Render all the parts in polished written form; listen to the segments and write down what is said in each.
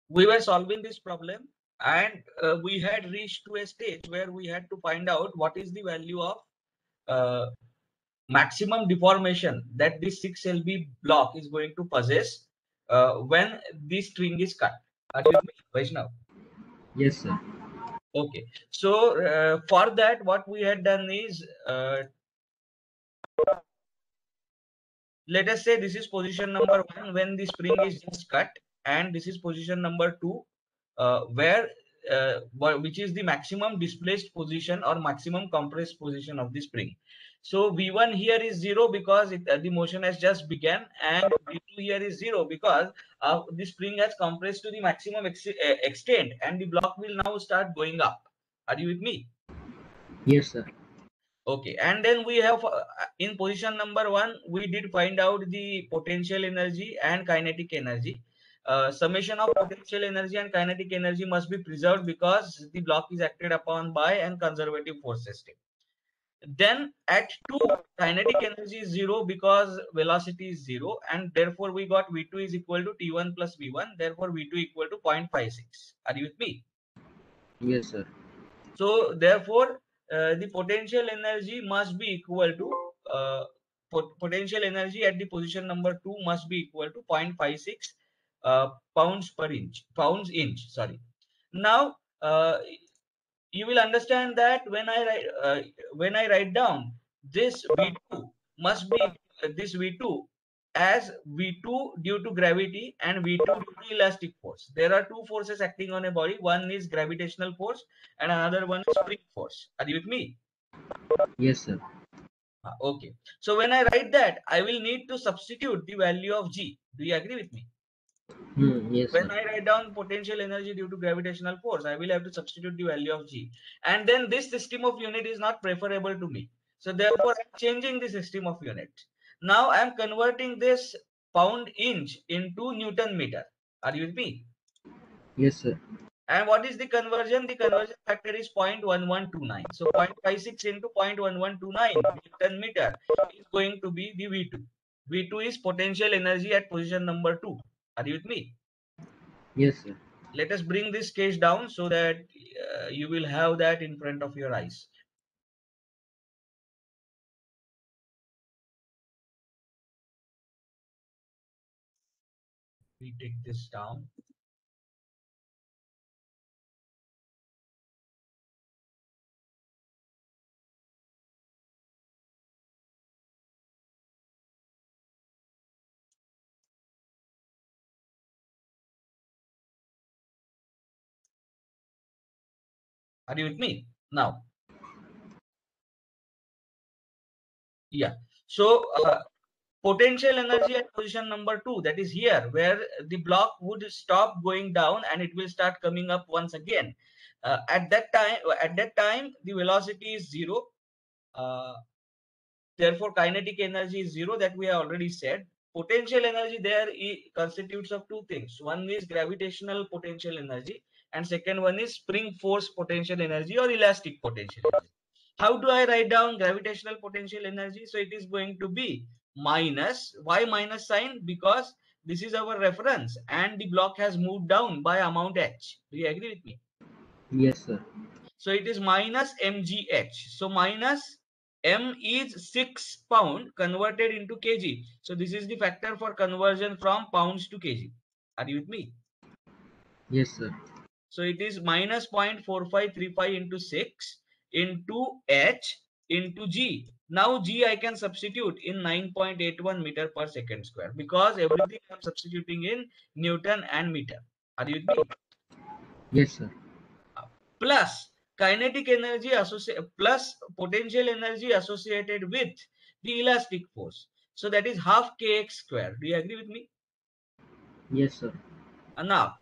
we were solving this problem, and we had reached to a stage where we had to find out what is the value of uh, maximum deformation that this 6 lb block is going to possess when this string is cut. Are you with me, Vaishnav? Yes, sir. Okay. So for that, what we had done is, let us say this is position number 1 when the spring is just cut, and this is position number 2, where which is the maximum displaced position or maximum compressed position of the spring. So V1 here is 0 because the motion has just begun, and V2 here is 0 because the spring has compressed to the maximum extent, and the block will now start going up. Are you with me? Yes, sir. Okay, and then we have in position number 1, we did find out the potential energy and kinetic energy. Summation of potential energy and kinetic energy must be preserved because the block is acted upon by and conservative force system. Then at 2, kinetic energy is 0 because velocity is 0, and therefore we got V2 is equal to T1 plus V1, therefore V2 equal to 0.56. Are you with me? Yes, sir. So therefore, the potential energy must be equal to potential energy at the position number 2 must be equal to 0.56 pounds inch. Sorry. Now you will understand that when I write down this V2 must be this V2 as V2 due to gravity and V2 due to elastic force. There are two forces acting on a body. One is gravitational force and another one is spring force. Are you with me? Yes, sir. Okay. So when I write that, I will need to substitute the value of G. Do you agree with me? Yes, When sir. I write down potential energy due to gravitational force, I will have to substitute the value of G. And then this system of unit is not preferable to me. So therefore, I'm changing the system of unit. Now I'm converting this pound inch into Newton meter. Are you with me? Yes, sir. And what is the conversion? The conversion factor is 0.1129. So 0.56 into 0.1129 Newton meter is going to be the V2. V2 is potential energy at position number 2. Are you with me? Yes, sir. Let us bring this case down so that you will have that in front of your eyes. We take this down. Are you with me now? Yeah. So potential energy at position number 2, that is here, where the block would stop going down and it will start coming up once again. At that time, the velocity is 0. Uh, Therefore, kinetic energy is 0, that we have already said. Potential energy there constitutes of two things. One is gravitational potential energy, and second one is spring force potential energy or elastic potential energy. How do I write down gravitational potential energy? So it is going to be minus. Why minus sign? Because this is our reference and the block has moved down by amount h. Do you agree with me? Yes, sir. So it is minus mgh. So minus m is 6 pound converted into kg. So this is the factor for conversion from pounds to kg. Are you with me? Yes, sir. So it is minus 0.4535 into 6 into h into g. Now g I can substitute in 9.81 meter per second square because everything I'm substituting in Newton and meter. Are you with me? Yes, sir. Plus kinetic energy associated plus potential energy associated with the elastic force. So that is half kx square. Do you agree with me? Yes, sir. Now,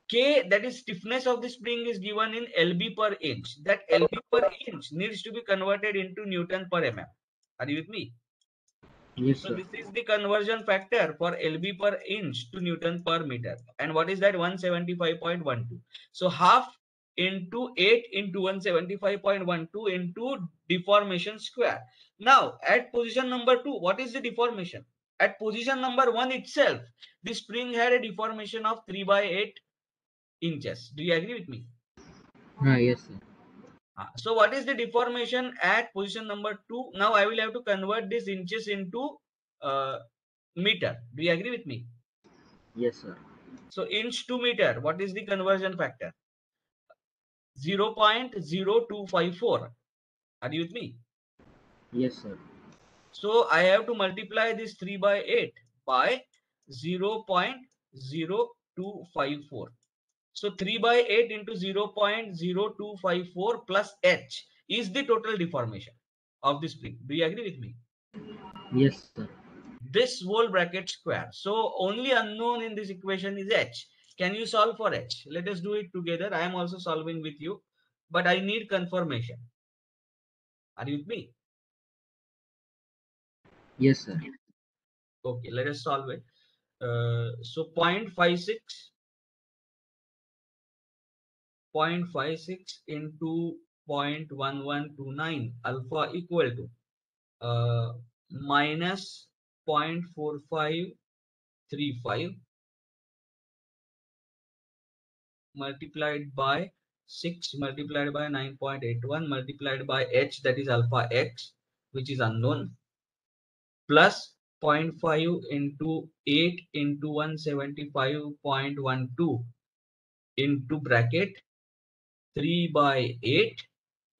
K, that is stiffness of the spring, is given in lb per inch. That lb per inch needs to be converted into Newton per mm. Are you with me? Yes, So sir. this is the conversion factor for lb per inch to Newton per meter. And what is that? 175.12. So half into 8 into 175.12 into deformation square. Now at position number 2, what is the deformation? At position number 1 itself, the spring had a deformation of 3 by 8. inches. Do you agree with me? Yes, sir. So what is the deformation at position number 2? Now I will have to convert this inches into meter. Do you agree with me? Yes, sir. So inch to meter, what is the conversion factor? 0.0254. Are you with me? Yes, sir. So I have to multiply this 3 by 8 by 0.0254. So 3 by 8 into 0.0254 plus h is the total deformation of the spring. Do you agree with me? Yes, sir. This whole bracket square. So only unknown in this equation is h. Can you solve for h? Let us do it together. I am also solving with you, but I need confirmation. Are you with me? Yes, sir. Okay, let us solve it. So 0.56 into 0.1129 alpha equal to minus 0.4535 multiplied by 6 multiplied by 9.81 multiplied by h, that is alpha x, which is unknown, plus 0.5 into 8 into 175.12 into bracket 3 by 8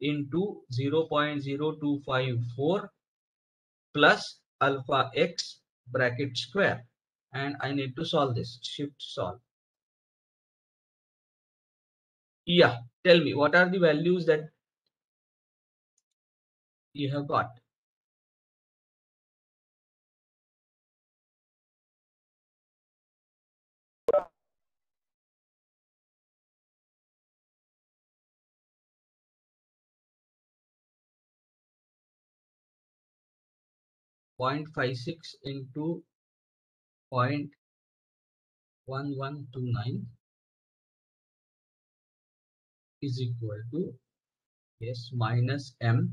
into 0.0254 plus alpha x bracket square. And I need to solve this. Shift solve. Yeah, tell me what are the values that you have got. 0.56 into 0.1129 is equal to, yes, minus m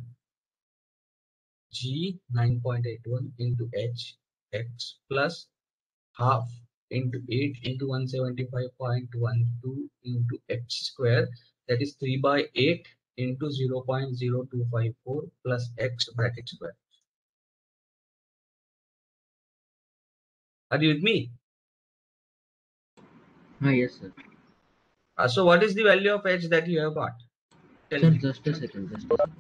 g 9.81 into h x plus half into 8 into 175.12 into x square, that is 3 by 8 into 0.0254 plus x bracket square. Are you with me? Yes, sir. So what is the value of h that you have got? Tell Sir, me. just a second. Just a second.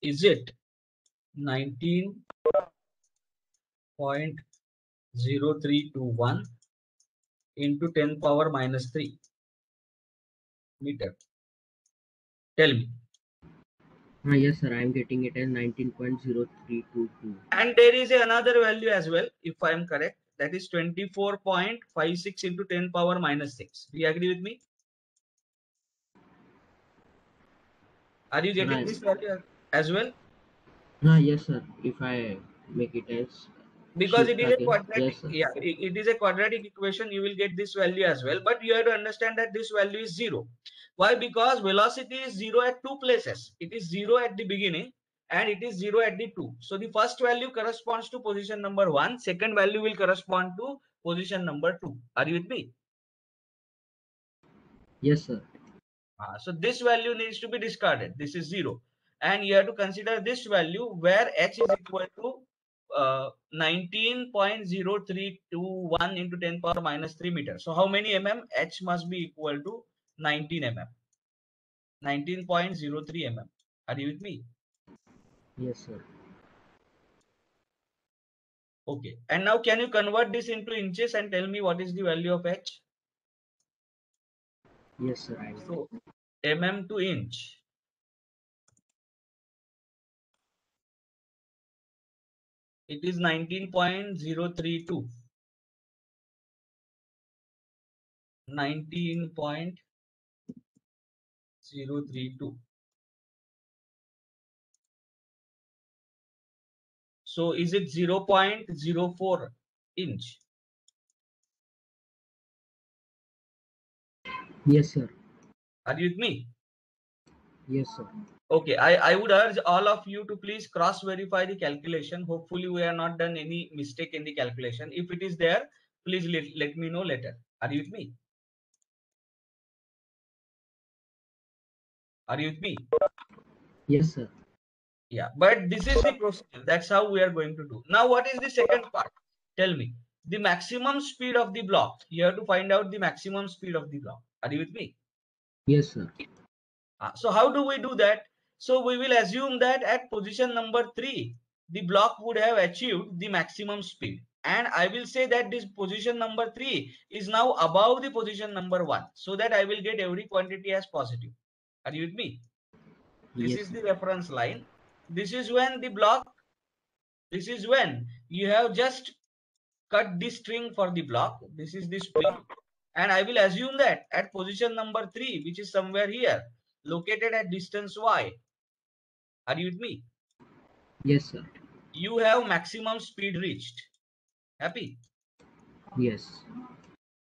Is it 19.0321 into 10 power minus 3 meter? Tell me. Yes, sir. I am getting it as 19.0322. And there is another value as well, if I am correct, that is 24.56 into 10 power minus 6. Do you agree with me? Are you Sir, getting this value as well? yes, sir. If I make it as Because it shift is a again. Yes, quadratic, sir. yeah, it is a quadratic equation, you will get this value as well, but you have to understand that this value is 0. Why? Because velocity is 0 at two places. It is 0 at the beginning and it is 0 at the 2. So the first value corresponds to position number 1, second value will correspond to position number 2. Are you with me? Yes, sir. So this value needs to be discarded. This is 0. And you have to consider this value where h is equal to 19.0321 into 10 power minus 3 meters. So how many mm? H must be equal to 19 mm. 19.03 mm. Are you with me? Yes, sir. Okay. And now can you convert this into inches and tell me what is the value of h? Yes, sir. I will. So mm to inch. It is 19.032. 19.032. So is it 0.04 inch? Yes, sir. Are you with me? Yes, sir. Okay, I would urge all of you to please cross verify the calculation. Hopefully we have not done any mistake in the calculation. If it is there, please let me know later. Are you with me? Are you with me? Yes, sir. Yeah, but this is the procedure. That's how we are going to do. Now, what is the second part? Tell me. The maximum speed of the block. You have to find out the maximum speed of the block. Are you with me? Yes, sir. So how do we do that? So we will assume that at position number 3, the block would have achieved the maximum speed. And I will say that this position number 3 is now above the position number 1. So that I will get every quantity as positive. Are you with me? This Yes, is sir. the reference line. This is when the block, this is when you have just cut the string for the block. This is the string. And I will assume that at position number 3, which is somewhere here, located at distance y, are you with me? Yes, sir. You have maximum speed reached. Happy? Yes.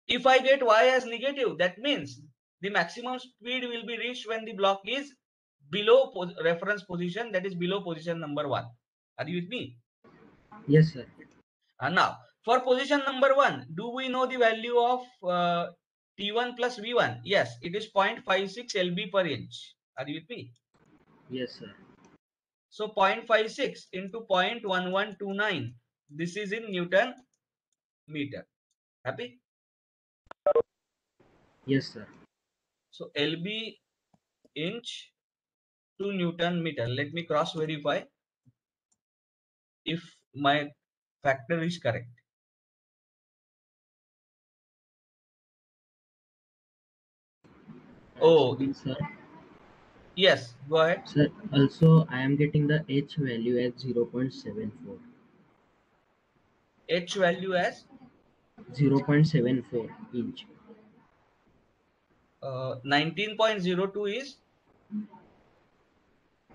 If I get y as negative, that means the maximum speed will be reached when the block is below reference position, that is below position number 1. Are you with me? Yes, sir. And now, for position number 1, do we know the value of T1 plus V1? Yes, it is 0.56 lb per inch. Are you with me? Yes, sir. So 0.56 into 0.1129. This is in Newton meter. Happy? Yes, sir. So lb inch to Newton meter. Let me cross verify if my factor is correct. Oh, Actually, sir. yes, go ahead. Sir, also I am getting the H value as 0.74. H value as 0.74 inch. 19.02 is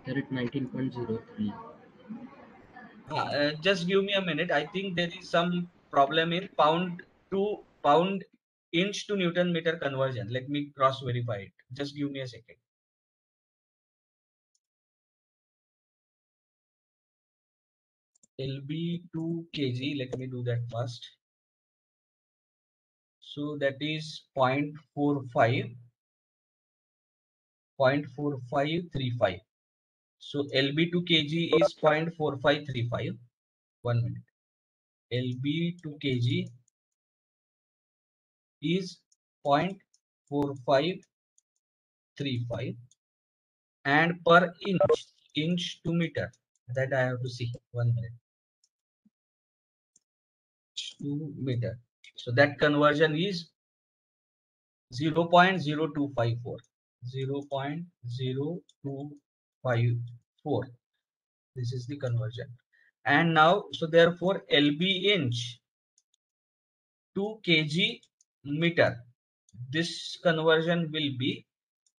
They're at 19.03. just give me a minute. I think there is some problem in pound to pound inch to Newton meter conversion. Let me cross verify it. Just give me a second. LB to kg. Let me do that first. So that is 0.45, 0.4535. So LB to kg is 0.4535. 1 minute. LB to kg is 0.4535, and per inch to meter, that I have to see. 1 minute. To meter. So that conversion is 0.0254. 0.0254. This is the conversion. And now, so therefore, LB inch to kg meter. This conversion will be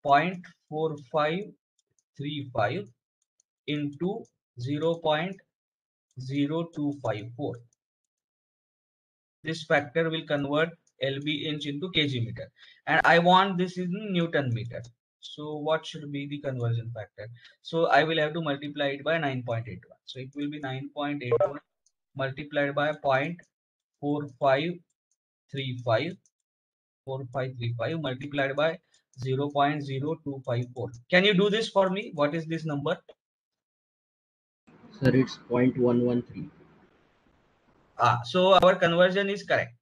0.4535 into 0.0254. This factor will convert lb inch into kg meter, and I want this in Newton meter. So what should be the conversion factor? So I will have to multiply it by 9.81. So it will be 9.81 multiplied by 0.4535 multiplied by 0.0254. Can you do this for me? What is this number? Sir, it's 0.113. So our conversion is correct.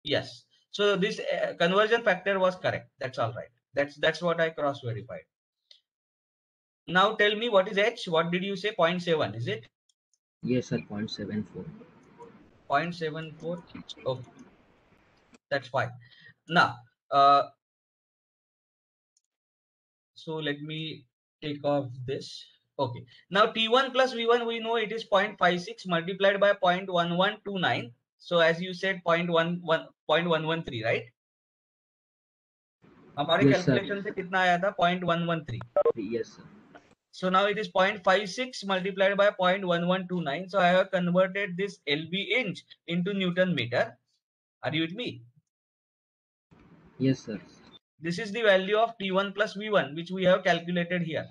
Yes. So this conversion factor was correct. That's all right. That's what I cross verified. Now tell me, what is H? What did you say? 0.7, is it? Yes, sir. 0.74. 0.74. Okay, that's fine. Now, uh, so let me take off this. Okay. Now T1 plus V1, we know it is 0.56 multiplied by 0.1129. So as you said, 0.113, right? हमारे Yes, sir. Calculation से कितना आया था? 0.113. Yes, sir. So now it is 0.56 multiplied by 0.1129. So I have converted this LB inch into Newton meter. Are you with me? Yes, sir. This is the value of T1 plus V1, which we have calculated here.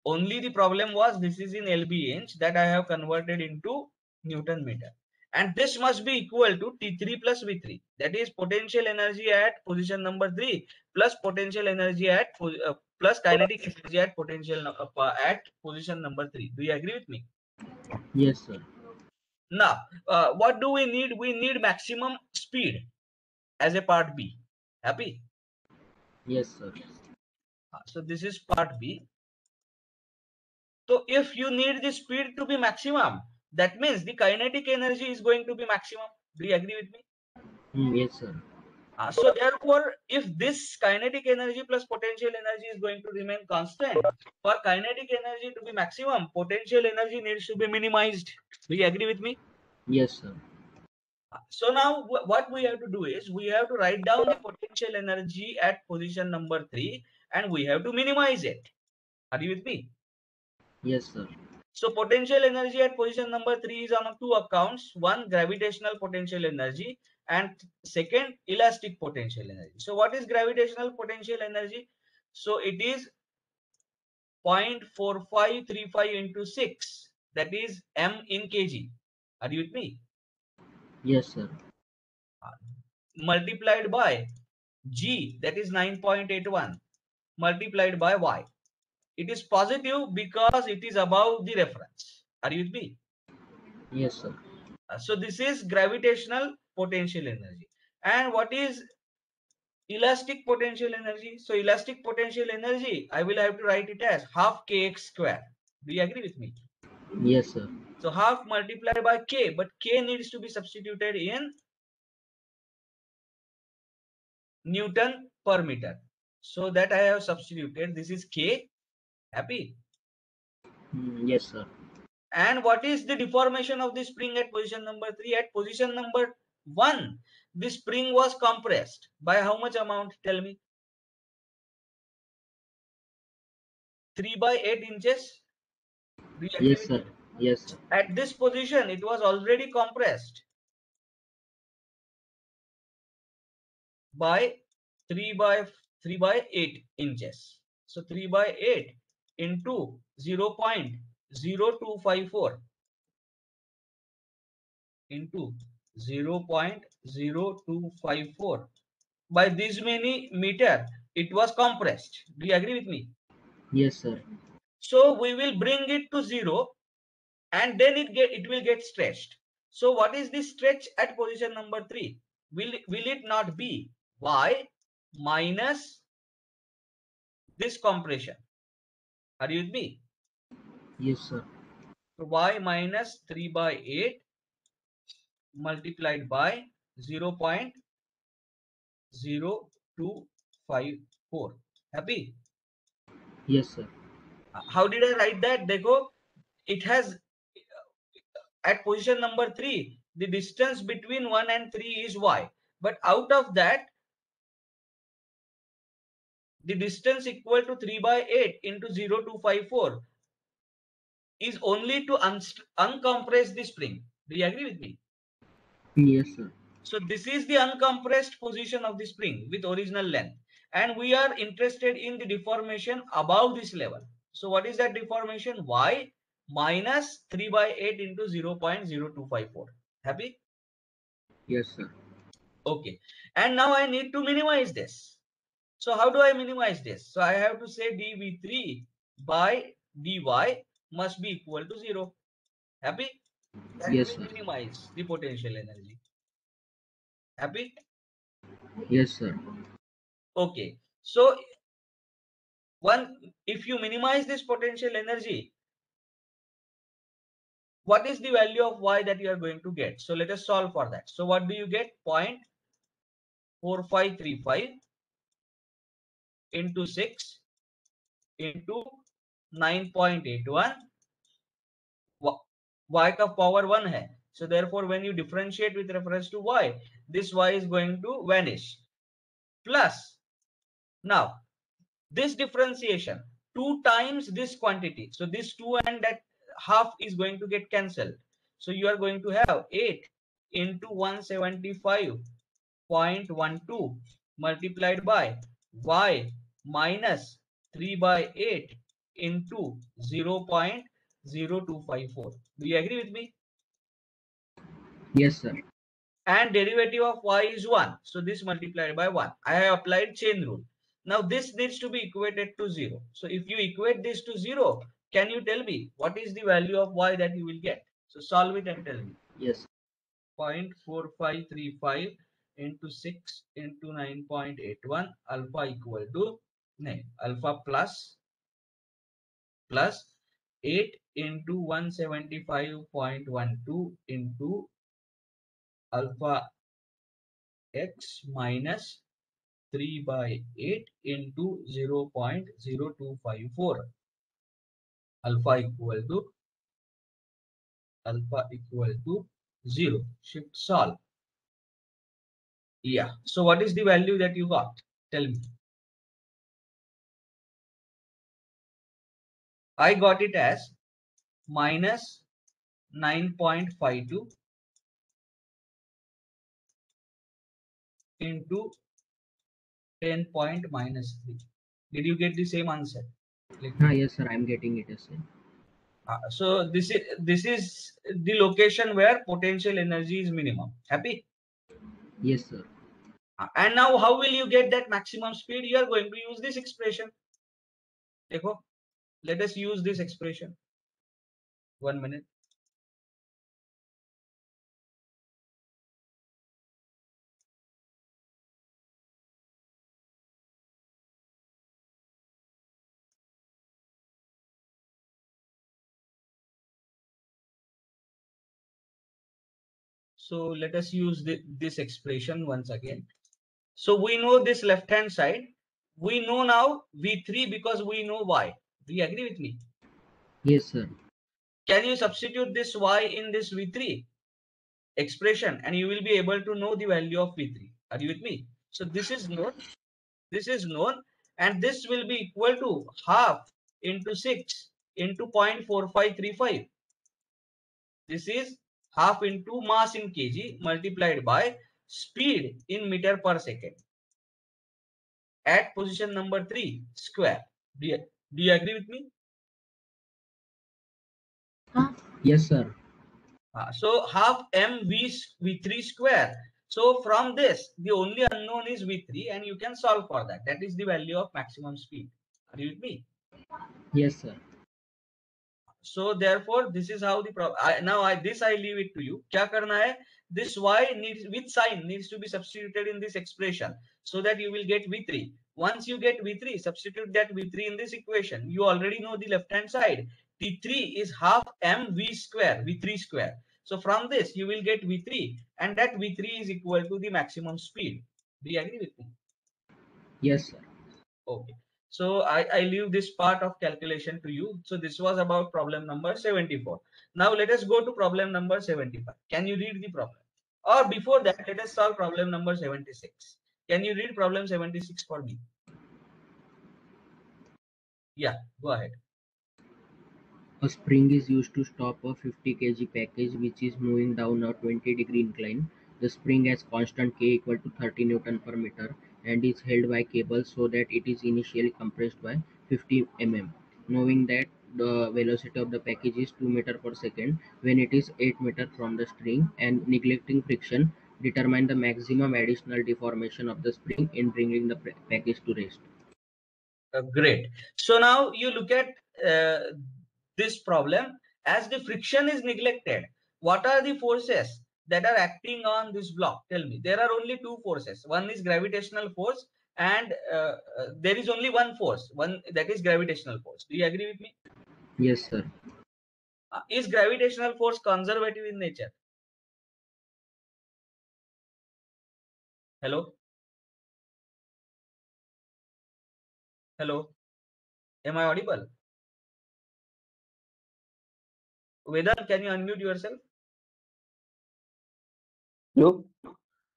Only the problem was this is in LB inch that I have converted into Newton meter. And this must be equal to T3 plus V3. That is potential energy at position number 3 plus potential energy at plus kinetic energy at at position number 3. Do you agree with me? Yes, sir. Now, what do we need? We need maximum speed as a part B. Happy? Yes, sir. So this is part B. So if you need the speed to be maximum, that means the kinetic energy is going to be maximum. Do you agree with me? Yes, sir. So therefore, if this kinetic energy plus potential energy is going to remain constant, for kinetic energy to be maximum, potential energy needs to be minimized. Do you agree with me? Yes, sir. So now what we have to do is we have to write down the potential energy at position number 3 and we have to minimize it. Are you with me? Yes, sir. So potential energy at position number 3 is on two accounts. One, gravitational potential energy, and second, elastic potential energy. So what is gravitational potential energy? So it is 0.4535 into 6. That is M in kg. Are you with me? Yes, sir. Multiplied by G, that is 9.81, multiplied by Y. It is positive because it is above the reference. Are you with me? Yes, sir. So this is gravitational potential energy. And what is elastic potential energy? So elastic potential energy, I will have to write it as half kx square. Do you agree with me? Yes, sir. So half multiplied by k, but k needs to be substituted in Newton per meter. So that I have substituted. This is k. Happy? Yes, sir. And what is the deformation of the spring at position number 3? At position number 1, the spring was compressed by how much amount? Tell me. 3 by 8 inches. Do you agree Yes, with sir. me? Yes, sir. At this position, it was already compressed by 3 by 8 inches. So 3 by 8 into 0.0254 into 0.0254 by this many meter it was compressed. Do you agree with me? Yes, sir. So we will bring it to 0 and then it will get stretched. So what is the stretch at position number 3? Will it not be y minus this compression? Are you with me? Yes, sir. So y minus 3 by 8 multiplied by 0.0254. Happy? Yes, sir. How did I write that? Dekho, it has at position number 3, the distance between 1 and 3 is y. But out of that, the distance equal to 3 by 8 into 0.254 is only to uncompress the spring. Do you agree with me? Yes, sir. So this is the uncompressed position of the spring with original length. And we are interested in the deformation above this level. So what is that deformation? Y minus 3 by 8 into 0.0254. Happy? Yes, sir. Okay. And now I need to minimize this. So how do I minimize this? So I have to say dV3 by dy must be equal to 0. Happy? That Yes, will sir. minimize the potential energy. Happy? Yes, sir. Okay. So if you minimize this potential energy, what is the value of y that you are going to get? So let us solve for that. So what do you get? 0.4535 into 6 into 9.81, y का power 1 है. So therefore when you differentiate with reference to y, this y is going to vanish. Plus, now this differentiation 2 times this quantity, so this 2 and that half is going to get cancelled. So you are going to have 8 into 175.12 multiplied by y minus 3 by 8 into 0.0254. Do you agree with me? Yes, sir. And derivative of y is 1, so this multiplied by 1. I have applied chain rule. Now this needs to be equated to 0. So if you equate this to 0, can you tell me what is the value of y that you will get? So solve it and tell me. Yes. 0.4535 into 6 into 9.81 alpha equal to alpha plus 8 into 175.12 into alpha x minus 3 by 8 into 0.0254 alpha equal to 0. Shift solve. Yeah. So what is the value that you got? Tell me. I got it as minus 9.52 into 10 point minus 3. Did you get the same answer? Yes, sir. I'm getting it as well. So this is the location where potential energy is minimum. Happy? Yes, sir. And now how will you get that maximum speed? You are going to use this expression. देखो, let us use this expression. 1 minute. So let us use this expression once again. So we know this left hand side. We know now V3 because we know Y. Do you agree with me? Yes, sir. Can you substitute this Y in this V3 expression and you will be able to know the value of V3? Are you with me? So this is known, and this will be equal to half into 6 into 0.4535. This is half into mass in kg multiplied by speed in meter per second at position number 3 square. Do you agree with me? Yes, sir. So half v3 square. So from this, the only unknown is v3, and you can solve for that. That is the value of maximum speed. Are you with me? Yes, sir. So therefore, this is how the this I leave it to you. क्या करना है? This y needs with sign needs to be substituted in this expression so that you will get v3. Once you get v3, substitute that v3 in this equation. You already know the left hand side. T3 is half mv square, v3 square. So from this you will get v3, and that v3 is equal to the maximum speed. Do you agree with me? Yes, sir. Okay. So I leave this part of calculation to you. So this was about problem number 74. Now let us go to problem number 75. Can you read the problem? Or before that, let us solve problem number 76. Can you read problem 76 for me? Yeah, go ahead. A spring is used to stop a 50 kg package which is moving down a 20-degree incline. The spring has constant K equal to 30 Newton per meter and is held by cable so that it is initially compressed by 50 mm. Knowing that the velocity of the package is 2 meter per second when it is 8 meter from the string, and neglecting friction, determine the maximum additional deformation of the spring in bringing the package to rest. Great. So now you look at this problem. As the friction is neglected, what are the forces that are acting on this block? Tell me. There are only two forces. One is gravitational force, and there is only one force. One that is gravitational force. Do you agree with me? Yes, sir. Is gravitational force conservative in nature? Hello? Hello? Am I audible? Vedant, can you unmute yourself? Hello?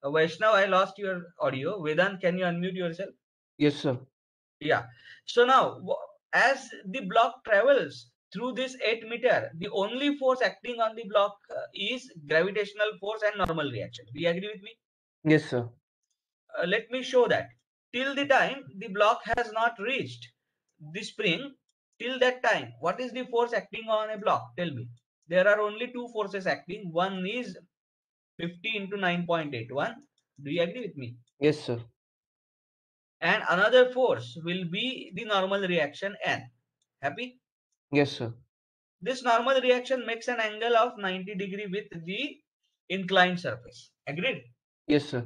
Vaishnav, I lost your audio. Vedant, can you unmute yourself? Yes, sir. Yeah. So now, as the block travels through this 8 meter, the only force acting on the block is gravitational force and normal reaction. Do you agree with me? Yes, sir. Let me show that. Till the time the block has not reached the spring, till that time, what is the force acting on a block? Tell me. There are only two forces acting. One is 50 into 9.81. Do you agree with me? Yes, sir. And another force will be the normal reaction N. Happy? Yes, sir. This normal reaction makes an angle of 90 degree with the inclined surface. Agreed? Yes, sir.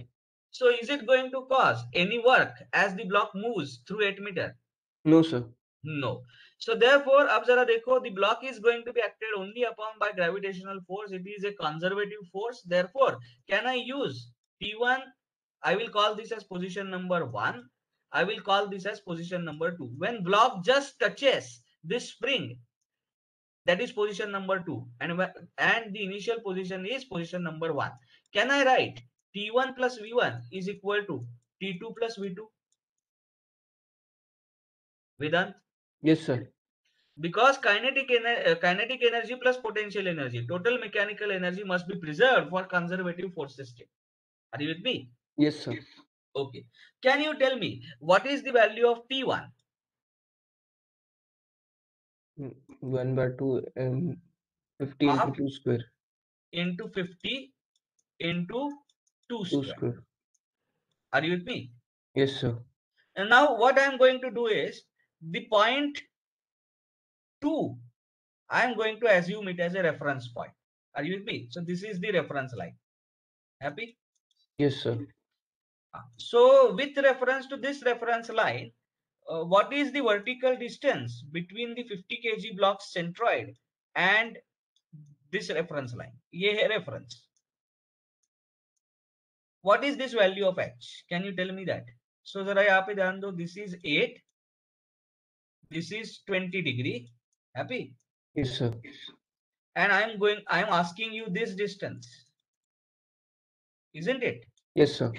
So is it going to cause any work as the block moves through 8 meter? No, sir. No. So therefore, अब जरा देखो, the block is going to be acted only upon by gravitational force. It is a conservative force. Therefore, can I use T1? I will call this as position number 1. I will call this as position number 2. When block just touches this spring, that is position number 2, and the initial position is position number 1. Can I write T1 plus V1 is equal to T2 plus V2? Vedant? Yes, sir. Because kinetic energy plus potential energy, total mechanical energy must be preserved for conservative force system. Are you with me? Yes, sir. Okay. Can you tell me what is the value of T1? 1 by 2 and 50 into Half 2 square. into 50 into 2 2 square. square. Are you with me? Yes, sir. And now what I am going to do is the point 2, I am going to assume it as a reference point. Are you with me? So this is the reference line. Happy? Yes, sir. So with reference to this reference line, what is the vertical distance between the 50 kg block centroid and this reference line? ये है reference. What is this value of h? Can you tell me that? So जरा यहाँ पे ध्यान दो. This is 8. This is 20 degree. Happy? Yes, sir. And I am asking you this distance. Isn't it? Yes, sir.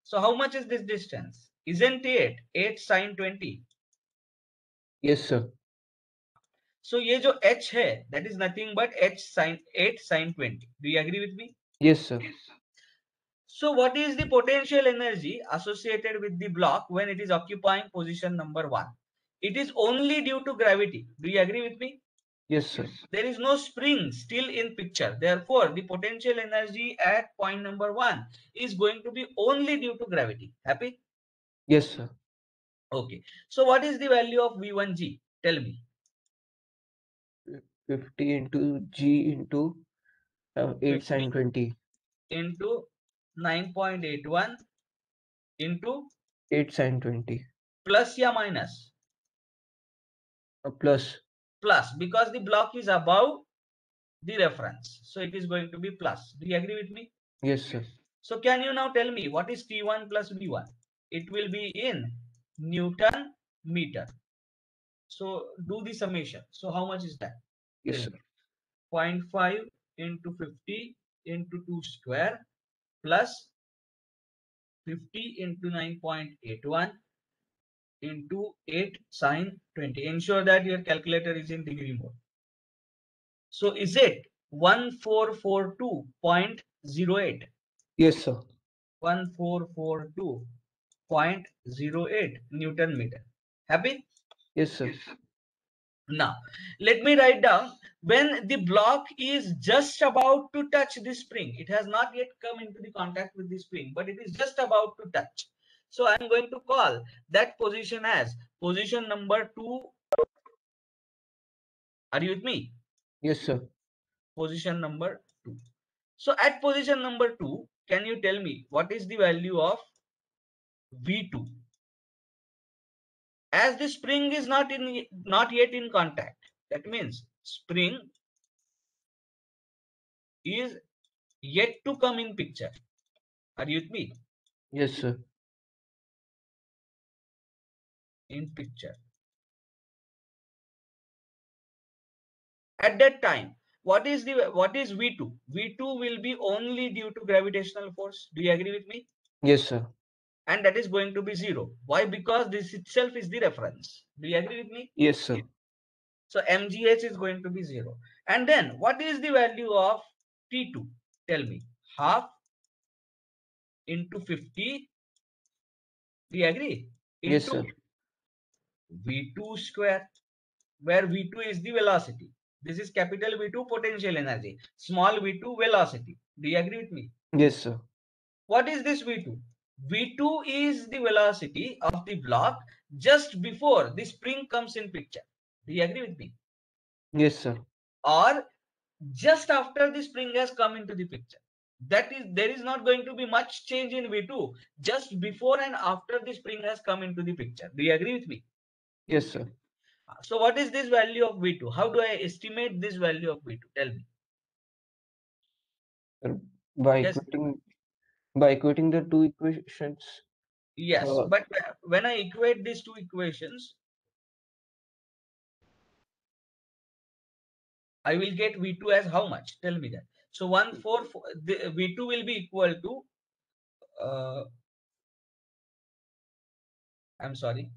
So how much is this distance? Isn't it 8 sine 20? Yes, sir. So ये जो h है, that is nothing but h sine 8 sine 20. Do you agree with me? Yes, sir. So what is the potential energy associated with the block when it is occupying position number 1? It is only due to gravity. Do you agree with me? Yes, sir. There is no spring still in picture. Therefore, the potential energy at point number 1 is going to be only due to gravity. Happy? Yes, sir. Okay. So what is the value of V1G? Tell me. 50 into G into 8 50 sine 20. into 9.81 into 8 sine 20. plus या minus? Plus. Plus, because the block is above the reference. So it is going to be plus. Do you agree with me? Yes, sir. So can you now tell me what is T1 plus V1? It will be in Newton meter. So do the summation. So how much is that? Yes, sir. 0.5 into 50 into 2 square plus 50 into 9.81 into 8 sine 20. Ensure that your calculator is in degree mode. So is it 1442.08? Yes, sir. 1442.08 Newton meter. Happy? Yes, sir. Now, let me write down when the block is just about to touch the spring. It has not yet come into the contact with the spring, but it is just about to touch. So I am going to call that position as position number 2. Are you with me? Yes, sir. Position number 2. So at position number 2, can you tell me what is the value of V2? As the spring is not yet in contact, that means spring is yet to come in picture. Are you with me? Yes, sir. In picture. At that time, what is V2? V2 will be only due to gravitational force. Do you agree with me? Yes, sir. And that is going to be 0. Why? Because this itself is the reference. Do you agree with me? Yes, sir. So mgh is going to be 0. And then what is the value of T2? Tell me. Half into 50. Do you agree? Yes, Into sir. V2 square, where V2 is the velocity. This is capital V2 potential energy, small V2 velocity. Do you agree with me? Yes, sir. What is this V2? V2 is the velocity of the block just before the spring comes in picture. Do you agree with me? Yes, sir. Or just after the spring has come into the picture. That is, there is not going to be much change in V2 just before and after the spring has come into the picture. Do you agree with me? Yes, sir. So what is this value of V2? How do I estimate this value of V2? Tell me. Sir, By Yes, equating the two equations, yes. uh, But when I equate these two equations, I will get V2 as how much? Tell me that. So 144, the V2 will be equal to, I'm sorry,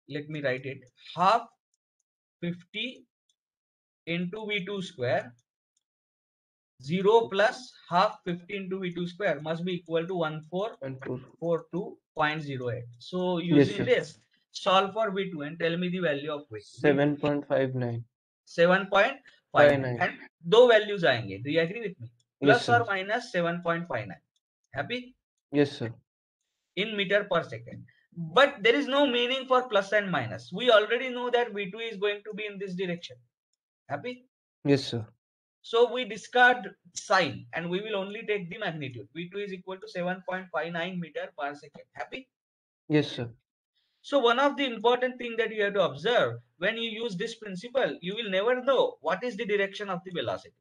let me write it. Half 50 into V2 square, 0 plus half 50 into V2 square must be equal to and two. 1442.08. So Yes, using sir. this, solve for V2 and tell me the value of V2. 7.59. 7.59. 59. And दो values आएंगे. Do you agree with me? Yes, Plus sir. or minus 7.59. Happy? Yes, sir. In meter per second. But there is no meaning for plus and minus. We already know that V2 is going to be in this direction. Happy? Yes, sir. So we discard sign and we will only take the magnitude. V2 is equal to 7.59 meter per second. Happy? Yes, sir. So one of the important thing that you have to observe when you use this principle, you will never know what is the direction of the velocity.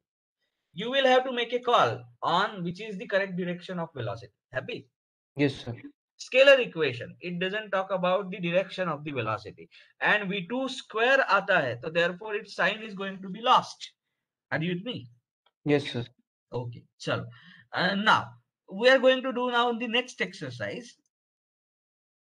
You will have to make a call on which is the correct direction of velocity. Happy? Yes, sir. Scalar equation, it doesn't talk about the direction of the velocity. And V2 square आता है, so therefore its sign is going to be lost. Are you with me? Yes, sir. Okay, chalo. Now we are going to do now the next exercise.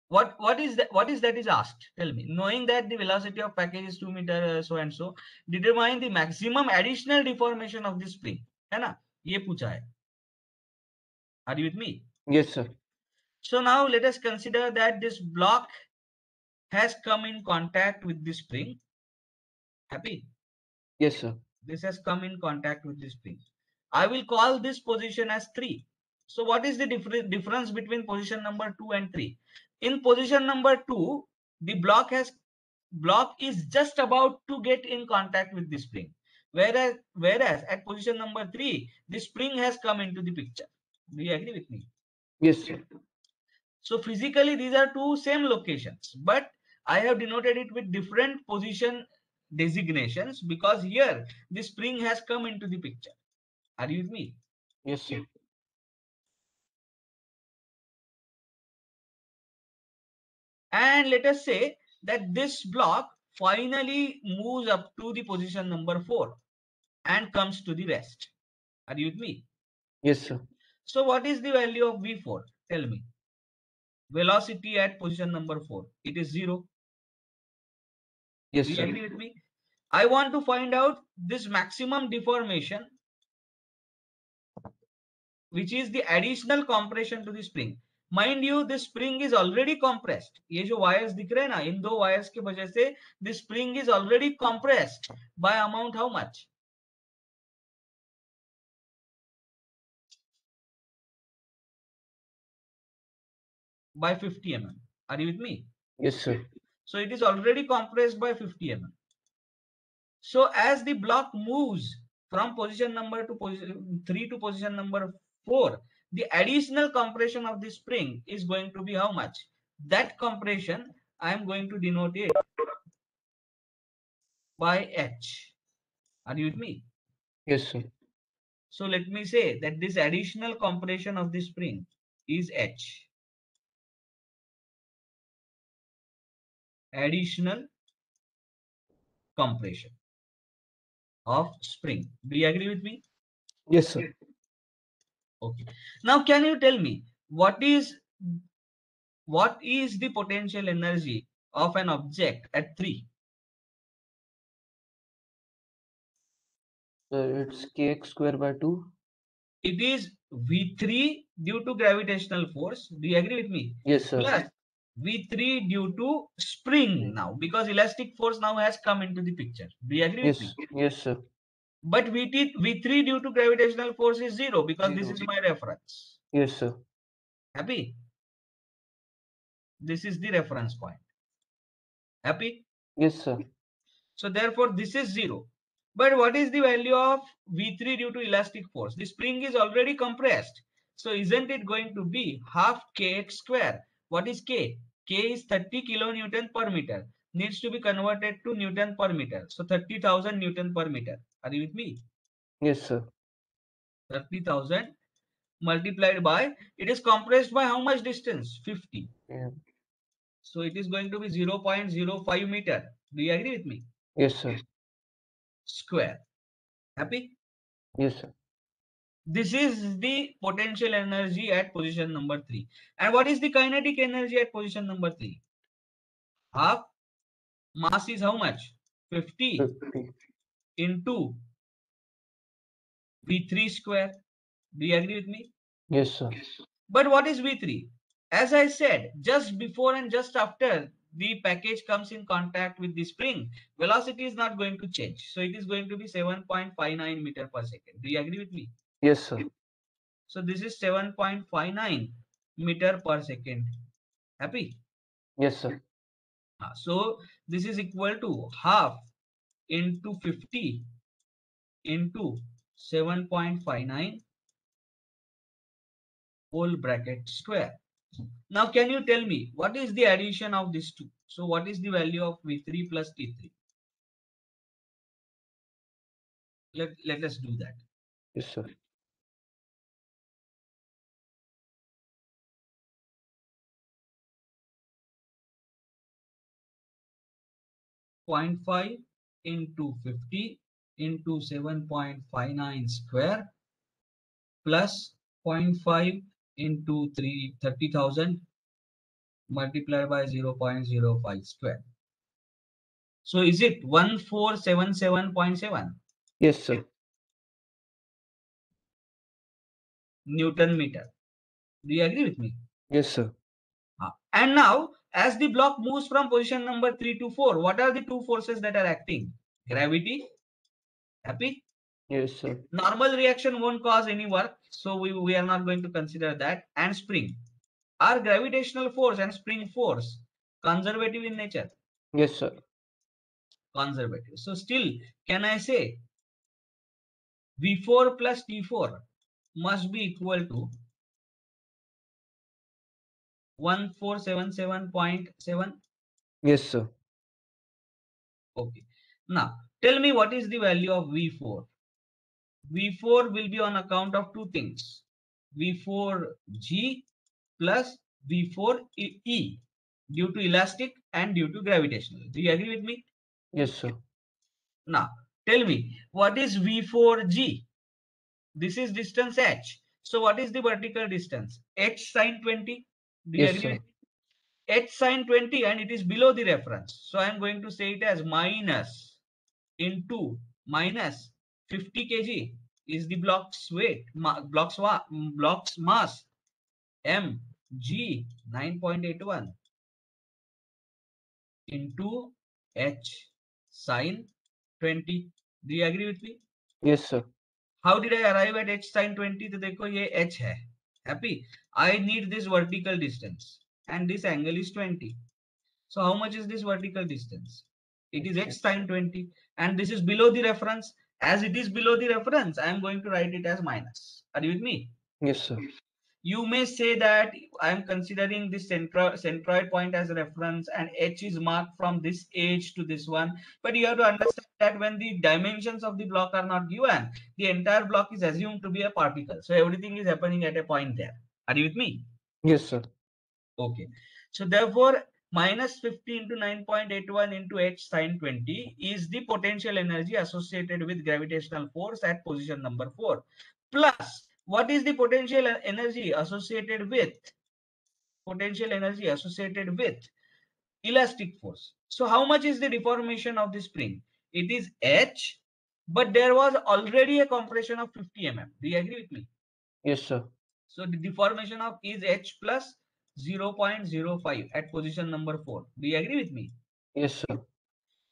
What is that? What is that is asked? Tell me. Knowing that the velocity of package is 2 meter so and so, determine the maximum additional deformation of the spring. है ना? ये पूछा है. Are you with me? Yes, sir. So now let us consider that this block has come in contact with the spring. Happy? Yes, sir. This has come in contact with the spring. I will call this position as 3. So what is the difference between position number 2 and 3? In position number 2, the block is just about to get in contact with the spring. Whereas at position number 3, the spring has come into the picture. Do you agree with me? Yes, sir. So physically these are two same locations, but I have denoted it with different position designations because here the spring has come into the picture. Are you with me? Yes, sir. And let us say that this block finally moves up to the position number 4 and comes to the rest. Are you with me? Yes, sir. So what is the value of V4? Tell me. Velocity at position number 4. It is 0. Yes, Do you sir. agree with me? I want to find out this maximum deformation, which is the additional compression to the spring. Mind you, this spring is already compressed. ये जो wires दिख रहे हैं ना, इन दो wires के वजह से the spring is already compressed by amount how much? By 50 mm. Are you with me? Yes, sir. So it is already compressed by 50 mm. So as the block moves from position number to position 3 to position number 4, the additional compression of the spring is going to be how much? That compression I am going to denote it by H. Are you with me? Yes, sir. So let me say that this additional compression of the spring is H. Additional compression. of spring. Do you agree with me? Yes, sir. Okay. Now, can you tell me what is the potential energy of an object at 3? It's kx square by 2. It is V3 due to gravitational force. Do you agree with me? Yes, sir. Plus V3 due to spring now, because elastic force now has come into the picture. Do you agree with me? Yes, yes, sir. But V3 due to gravitational force is 0 because this 0. is my reference. Yes, sir. Happy? This is the reference point. Happy? Yes, sir. So therefore this is 0. But what is the value of V3 due to elastic force? The spring is already compressed. So isn't it going to be half kx square? What is k? K is 30 kilonewton per meter. Needs to be converted to Newton per meter. So 30,000 Newton per meter. Are you with me? Yes, sir. 30,000 multiplied by, it is compressed by how much distance? 50. Yeah. So it is going to be 0.05 meter. Do you agree with me? Yes, sir. Square. Happy? Yes, sir. This is the potential energy at position number 3. And what is the kinetic energy at position number 3? Half mass is how much? 50 50. into V3 square. Do you agree with me? Yes, sir. But what is V3? As I said, just before and just after the package comes in contact with the spring, velocity is not going to change. So it is going to be 7.59 meter per second. Do you agree with me? Yes, sir. So this is 7.59 meter per second. Happy? Yes, sir. So this is equal to half into 50 into 7.59 whole bracket square. Now can you tell me what is the addition of these two? So what is the value of V3 plus T3? Let us do that. Yes, sir. Point 0.5 into 50 into 7.59 square plus 0.5 into 30,000 multiplied by 0.05 square. So is it 1477.7 Yes, sir. Newton meter? Do you agree with me? Yes, sir. And now, as the block moves from position number 3 to 4, what are the two forces that are acting? Gravity, happy? Yes, sir. Normal reaction won't cause any work, so we are not going to consider that. And spring. Are gravitational force and spring force conservative in nature? Yes, sir. Conservative. So still, can I say V4 plus T4 must be equal to 1477.7? Yes, sir. Okay. Now, tell me what is the value of V4? V4 will be on account of two things. V4G plus V4E due to elastic and due to gravitational. Do you agree with me? Yes, sir. Now, tell me what is V4G? This is distance h. So what is the vertical distance? H sine 20. Do you Yes, agree sir. with me? H sine 20 and it is below the reference. So I am going to say it as minus into minus 50 kg is the block's weight, block's mass, mg 9.81 into h sine 20. Do you agree with me? Yes, sir. How did I arrive at h sine 20? तो देखो ये h है. Happy? I need this vertical distance and this angle is 20. So how much is this vertical distance? It is h sine 20 and this is below the reference. As it is below the reference, I am going to write it as minus. Are you with me? Yes, sir. You may say that I am considering this centroid point as a reference and h is marked from this edge to this one. But you have to understand that when the dimensions of the block are not given, the entire block is assumed to be a particle. So everything is happening at a point there. Are you with me? Yes, sir. Okay. So therefore, minus 50 into 9.81 into h sine 20 is the potential energy associated with gravitational force at position number 4. Plus, what is the potential energy associated with elastic force? So how much is the deformation of the spring? It is h, but there was already a compression of 50 mm. Do you agree with me? Yes, sir. So the deformation of is h plus 0.05 at position number 4. Do you agree with me? Yes, sir.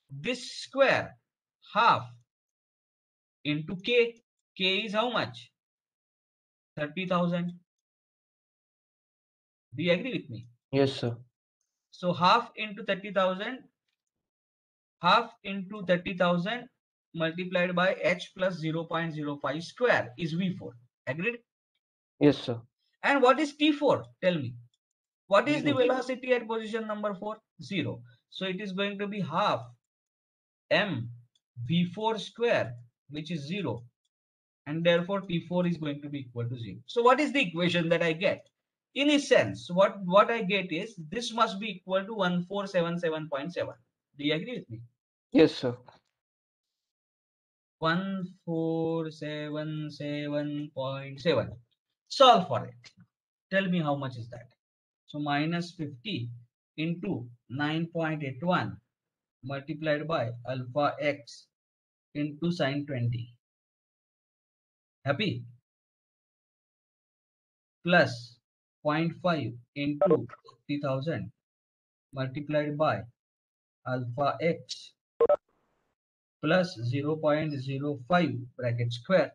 This square, half into k. K is how much? 30,000. Do you agree with me? Yes, sir. So half into 30,000, half into 30,000 multiplied by h plus 0.05 square is V4. Agreed? Yes, sir. And what is T4? Tell me. What is the Zero. velocity at position number 4? 0. So it is going to be half m V4 square, which is 0. And therefore T4 is going to be equal to 0. So what is the equation that I get? In a sense, what I get is this must be equal to 1477.7. Do you agree with me? Yes, sir. 1477.7. Solve for it. Tell me how much is that. So minus 50 into 9.81 multiplied by alpha x into sine 20. Happy? Plus 0.5 into 50,000 multiplied by alpha x plus 0.05 bracket square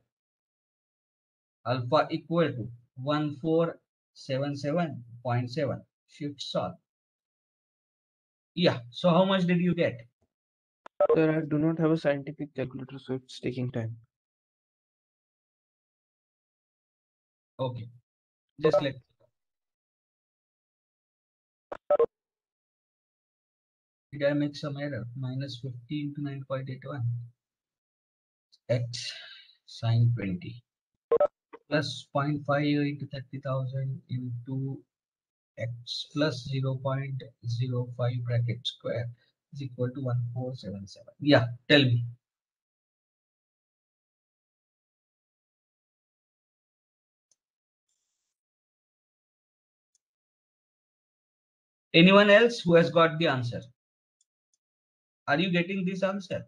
alpha equal to 1477.7. Shift solve. Yeah. So how much did you get? Sir, I do not have a scientific calculator, so it's taking time. Okay. Just let. Did I make some error? Minus 50 into 9.81 x sine 20 plus 0.5 into 30,000 into x plus 0.05 bracket square is equal to 1477. Yeah, tell me. Anyone else who has got the answer? Are you getting this answer?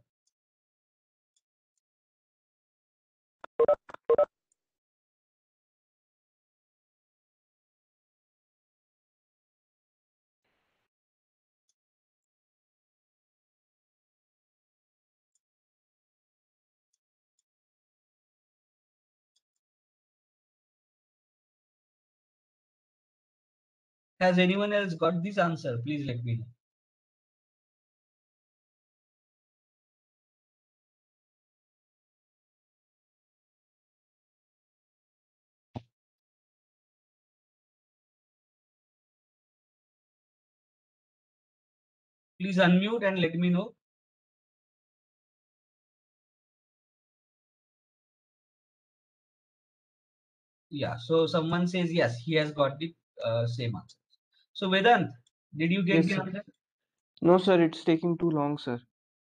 Has anyone else got this answer? Please let me know. Please unmute and let me know. Yeah, so someone says yes, he has got the same answer. So Vedant, did you get Yes, the sir. answer? No, sir, it's taking too long, sir.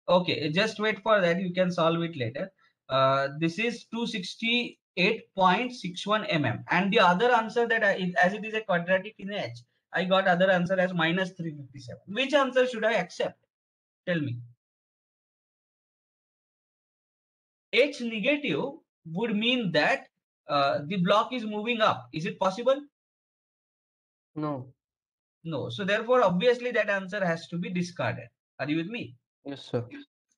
Okay, just wait for that. You can solve it later. This is 268.61 mm. And the other answer that as it is a quadratic in h, I got other answer as minus 357. Which answer should I accept? Tell me. H negative would mean that the block is moving up. Is it possible? No. No. So therefore, obviously that answer has to be discarded. Are you with me? Yes, sir.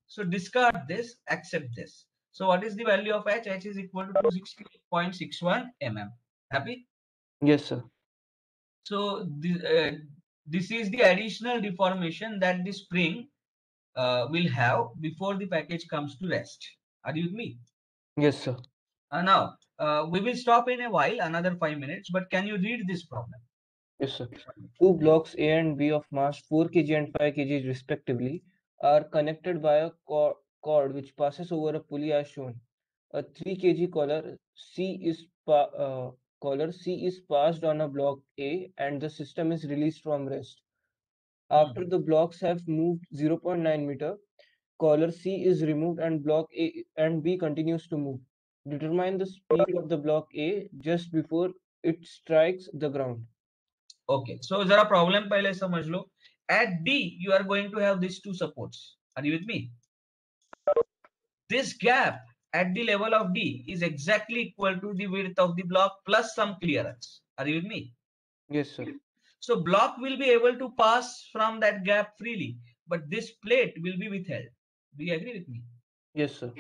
So discard this, accept this. So what is the value of h? H is equal to 260.61 mm. Happy? Yes, sir. So this is the additional deformation that the spring will have before the package comes to rest. Are you with me? Yes, sir. Now, we will stop in a while, another 5 minutes, but can you read this problem? Yes, sir. Two blocks A and B of mass 4 kg and 5 kg respectively are connected by a cord which passes over a pulley as shown. A 3 kg collar C is passed on a block A and the system is released from rest. After the blocks have moved 0.9 meter, collar C is removed and block A and B continues to move. Determine the speed of the block A just before it strikes the ground. Okay, so जरा problem पहले समझ लो. At D, you are going to have these two supports. Are you with me? This gap at the level of D is exactly equal to the width of the block plus some clearance. Are you with me? Yes, sir. So block will be able to pass from that gap freely, but this plate will be withheld. Do you agree with me? Yes, sir.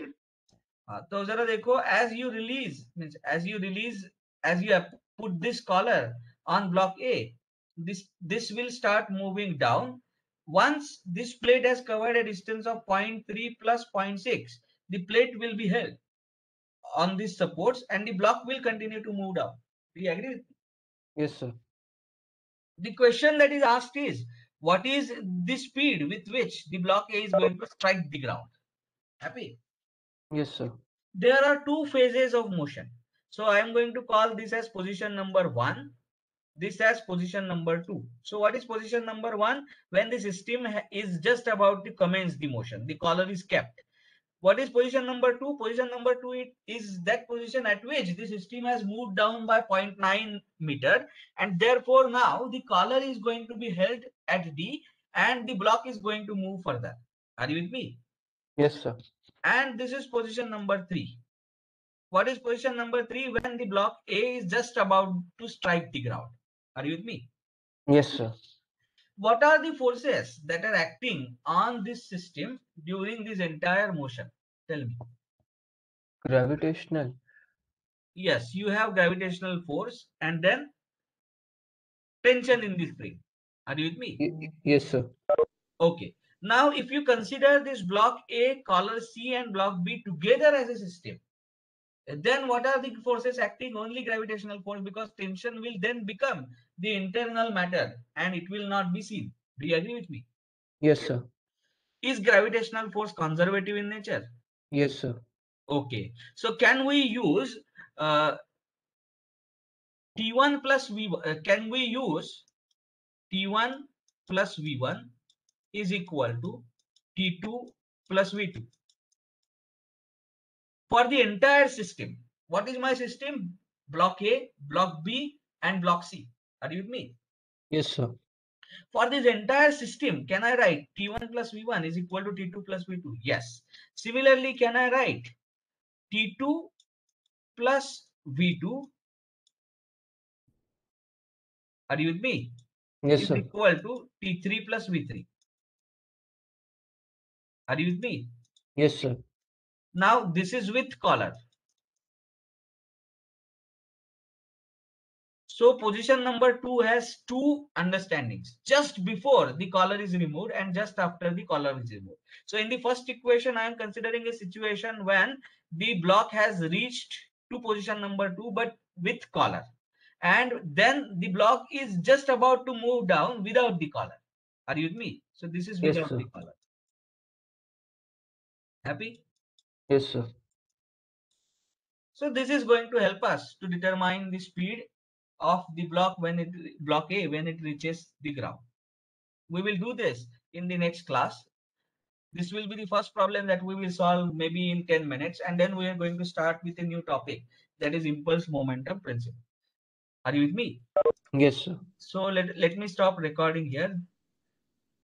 तो जरा देखो, as you release means as you have put this collar on block A, this will start moving down. Once this plate has covered a distance of 0.3 plus 0.6, the plate will be held on these supports and the block will continue to move down. Do you agree with me? Yes, sir. The question that is asked is, what is the speed with which the block A is going to strike the ground? Happy? Yes, sir. There are two phases of motion. So I am going to call this as position number 1, this as position number 2. So what is position number 1? When the system is just about to commence the motion, the collar is kept. What is position number 2? Position number 2 is that position at which the system has moved down by 0.9 meter, and therefore now the collar is going to be held at D and the block is going to move further. Are you with me? Yes, sir. And this is position number 3. What is position number 3? When the block A is just about to strike the ground. Are you with me? Yes, sir. What are the forces that are acting on this system during this entire motion? Tell me. Gravitational. Yes, you have gravitational force and then tension in the spring. Are you with me? Yes, sir. Okay. Now, if you consider this block A, collar C, and block B together as a system, then what are the forces acting? Only gravitational force, because tension will then become the internal matter and it will not be seen. Do you agree with me? Yes, sir. Is gravitational force conservative in nature? Yes, sir. Okay. So can we use T1 plus V1? Can we use T1 plus V1 is equal to T2 plus V2 for the entire system? What is my system? Block A, block B, and block C. Are you with me? Yes, sir. For this entire system, can I write T1 plus V1 is equal to T2 plus V2? Yes. Similarly, can I write T2 plus V2? Are you with me? Yes, Is sir. equal to T3 plus V3. Are you with me? Yes, sir. Now, this is with collar. So position number 2 has two understandings: just before the collar is removed and just after the collar is removed. So in the first equation, I am considering a situation when the block has reached to position number 2 but with collar, and then the block is just about to move down without the collar. Are you with me? So this is Yes, without sir. the collar. Happy? Yes, sir. So this is going to help us to determine the speed of the block block A when it reaches the ground. We will do this in the next class. This will be the first problem that we will solve maybe in 10 minutes, and then we are going to start with a new topic, that is impulse momentum principle. Are you with me? Yes, sir. So let me stop recording here.